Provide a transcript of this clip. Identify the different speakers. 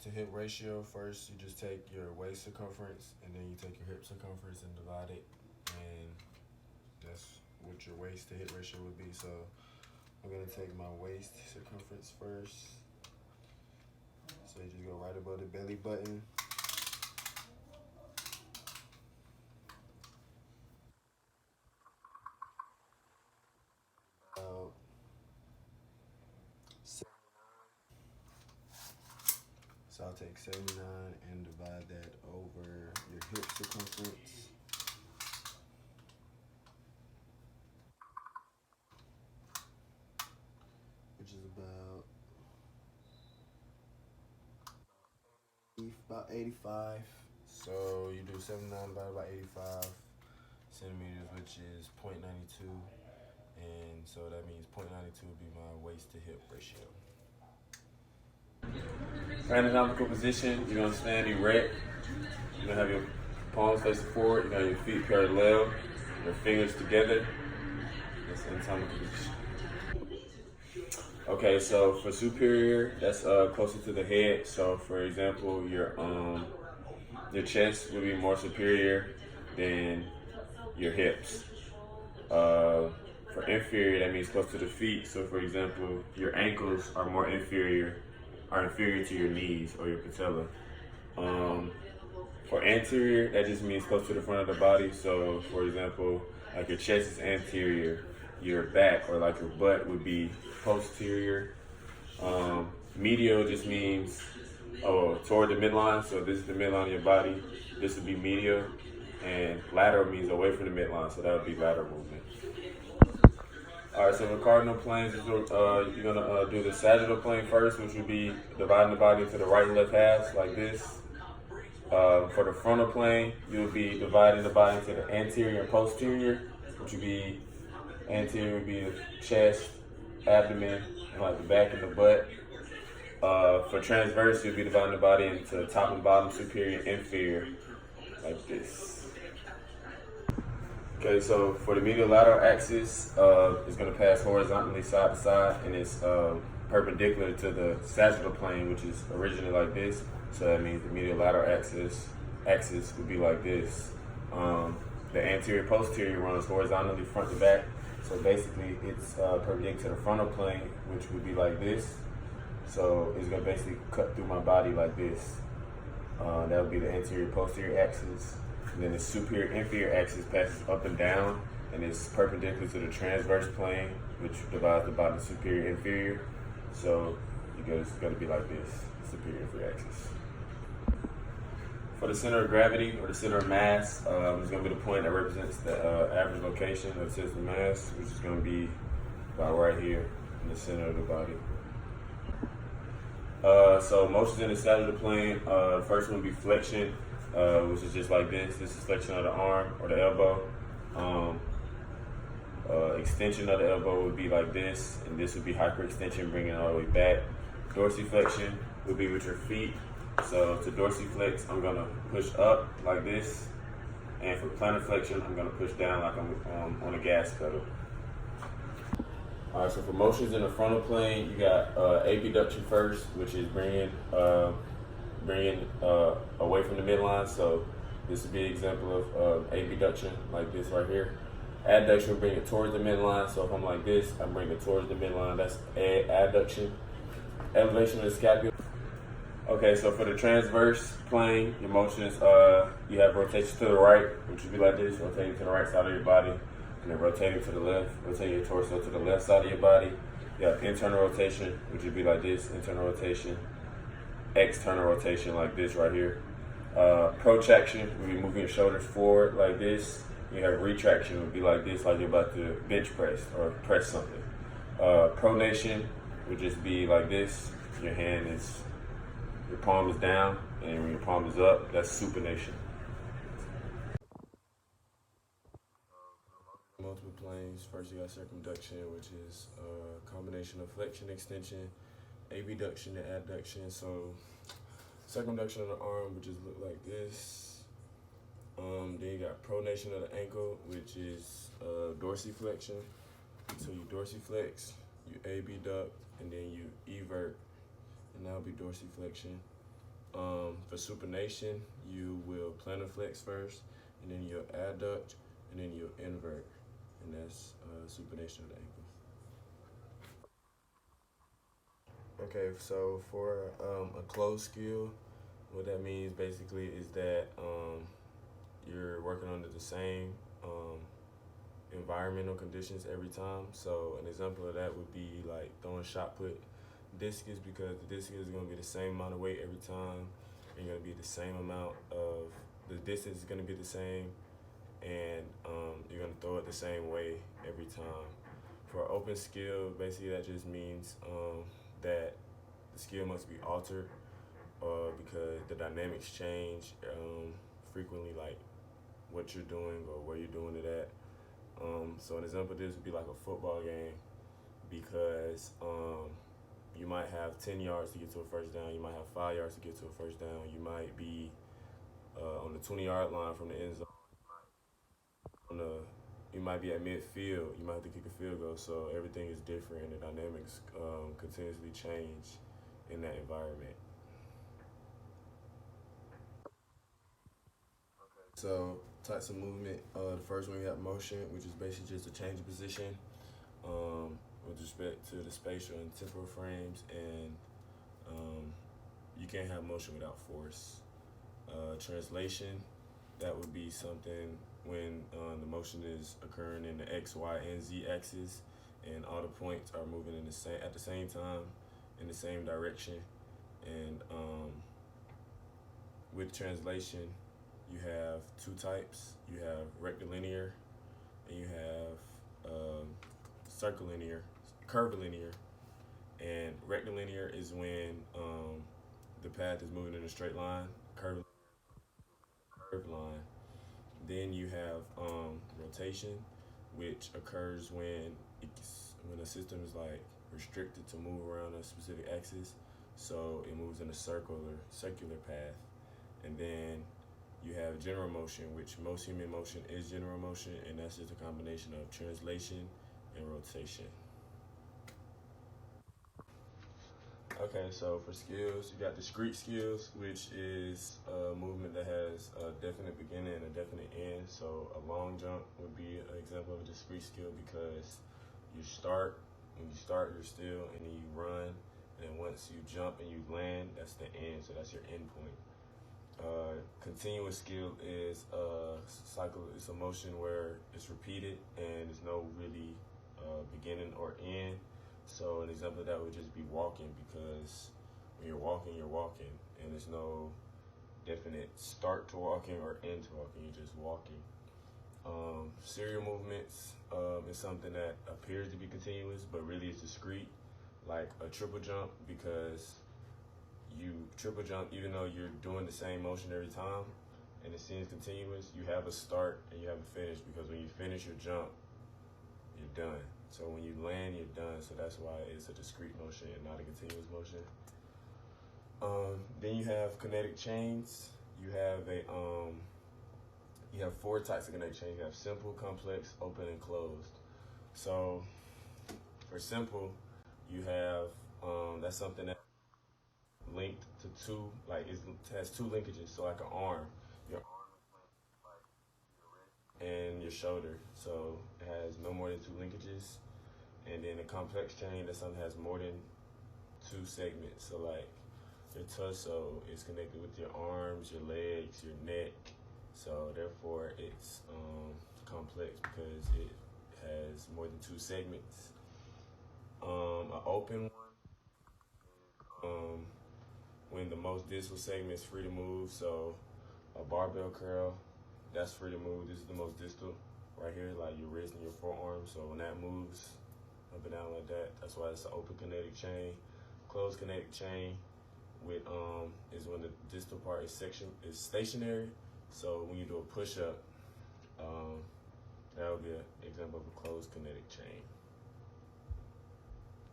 Speaker 1: waist to hip ratio, first you just take your waist circumference and then you take your hip circumference and divide it, and that's what your waist to hip ratio would be. So I'm gonna take my waist circumference first. So you just go right above the belly button. About 79. So I'll take 79 and divide that over your hip circumference. Which is about 85. So you do 79 divided by 85 centimeters, which is 0.92. And so that means 0.92 would be my waist to hip ratio. For anatomical position, you're gonna stand erect. You're gonna have your palms facing forward. You're gonna have your feet parallel, your fingers together. That's anatomical position. Okay, so for superior, that's closer to the head. So for example, your chest would be more superior than your hips. For inferior, that means close to the feet. So for example, your ankles are inferior to your knees or your patella. For anterior, that just means close to the front of the body. So for example, like your chest is anterior, your back or like your butt would be posterior. Medial just means toward the midline. So this is the midline of your body. This would be medial. And lateral means away from the midline. So that would be lateral movement. All right, so the cardinal planes, you're gonna do the sagittal plane first, which would be dividing the body into the right and left halves like this. For the frontal plane, you would be dividing the body into the anterior and posterior, which would be anterior would be the chest, abdomen, and like the back and the butt. For transverse, you'll be dividing the body into the top and bottom, superior and inferior, like this. Okay, so for the medial lateral axis, it's going to pass horizontally side to side, and it's perpendicular to the sagittal plane, which is originally like this. So that means the medial lateral axis would be like this. The anterior posterior runs horizontally front to back. So basically, it's perpendicular to the frontal plane, which would be like this. So it's going to basically cut through my body like this. That would be the anterior posterior axis. And then the superior inferior axis passes up and down, and it's perpendicular to the transverse plane, which divides the body superior inferior. So it's going to be like this, superior inferior axis. For the center of gravity or the center of mass, it's going to be the point that represents the average location of the center of mass, which is going to be about right here in the center of the body. So motions in the sagittal plane, first one would be flexion, which is just like this. This is flexion of the arm or the elbow. Extension of the elbow would be like this, and this would be hyperextension, bringing it all the way back. Dorsiflexion would be with your feet. So to dorsiflex, I'm gonna push up like this, and for plantar flexion, I'm gonna push down like I'm on a gas pedal. All right, so for motions in the frontal plane, you got abduction first, which is bringing away from the midline. So this would be an example of abduction, like this right here. Adduction will bring it towards the midline. So if I'm like this, I'm bringing it towards the midline. That's adduction. Elevation of the scapula. Okay, so for the transverse plane, your motions, you have rotation to the right, which would be like this, rotating to the right side of your body, and then rotating to the left, rotating your torso to the left side of your body. You have internal rotation, which would be like this, internal rotation, external rotation like this right here. Protraction would be moving your shoulders forward like this. You have retraction would be like this, like you're about to bench press or press something. Pronation would just be like this. Your palm is down, and when your palm is up, that's supination. Multiple planes. First, you got circumduction, which is a combination of flexion, extension, abduction, and adduction. So, circumduction of the arm would just look like this. Then you got pronation of the ankle, which is dorsiflexion. So you dorsiflex, you abduct, and then you evert, and that'll be dorsiflexion. For supination, you will plantar flex first, and then you'll adduct, and then you'll invert, and that's supination of the ankle. Okay, so for a closed skill, what that means basically is that you're working under the same environmental conditions every time. So an example of that would be like throwing shot put discus, because the discus is going to be the same amount of weight every time. You're going to be the same amount of, the distance is going to be the same, and you're going to throw it the same way every time. For open skill, basically that just means that the skill must be altered because the dynamics change frequently, like what you're doing or where you're doing it at. So an example of this would be like a football game, because you might have 10 yards to get to a first down, you might have 5 yards to get to a first down, you might be on the 20-yard line from the end zone, you might be at midfield, you might have to kick a field goal. So everything is different, and the dynamics continuously change in that environment. So types of movement, the first one we have motion, which is basically just a change of position with respect to the spatial and temporal frames, and you can't have motion without force. Translation, that would be something when the motion is occurring in the X, Y, and Z axis, and all the points are moving in at the same time in the same direction. And with translation, you have two types. You have rectilinear, and you have curvilinear. And rectilinear is when the path is moving in a straight line, curved line. Then you have rotation, which occurs when a system is like restricted to move around a specific axis, so it moves in a circular path. And then you have general motion, which most human motion is general motion, and that's just a combination of translation and rotation. Okay, so for skills, you got discrete skills, which is a movement that has a definite beginning and a definite end. So a long jump would be an example of a discrete skill, because when you start, you're still, and then you run, and then once you jump and you land, that's the end, so that's your end point. Continuous skill is a cycle. It's a motion where it's repeated and there's no really beginning or end. So an example of that would just be walking, because when you're walking, and there's no definite start to walking or end to walking. You're just walking. Serial movements is something that appears to be continuous, but really is discrete, like a triple jump, because you triple jump even though you're doing the same motion every time, and it seems continuous. You have a start and you have a finish, because when you finish your jump, you're done. So when you land, you're done. So that's why it's a discrete motion and not a continuous motion. Then you have kinetic chains. You have four types of kinetic chains. You have simple, complex, open, and closed. So for simple, you have that's something that linked to two, like it has two linkages. So like an arm, your arm and your shoulder. So it has no more than two linkages. And then a complex chain, that's something that has more than two segments. So like your torso is connected with your arms, your legs, your neck. So therefore it's complex because it has more than two segments. An open one, when the most distal segment is free to move. So a barbell curl, that's free to move. This is the most distal right here, like your wrist and your forearm. So when that moves up and down like that, that's why it's an open kinetic chain. Closed kinetic chain is when the distal part is stationary. So when you do a push-up, that would be an example of a closed kinetic chain.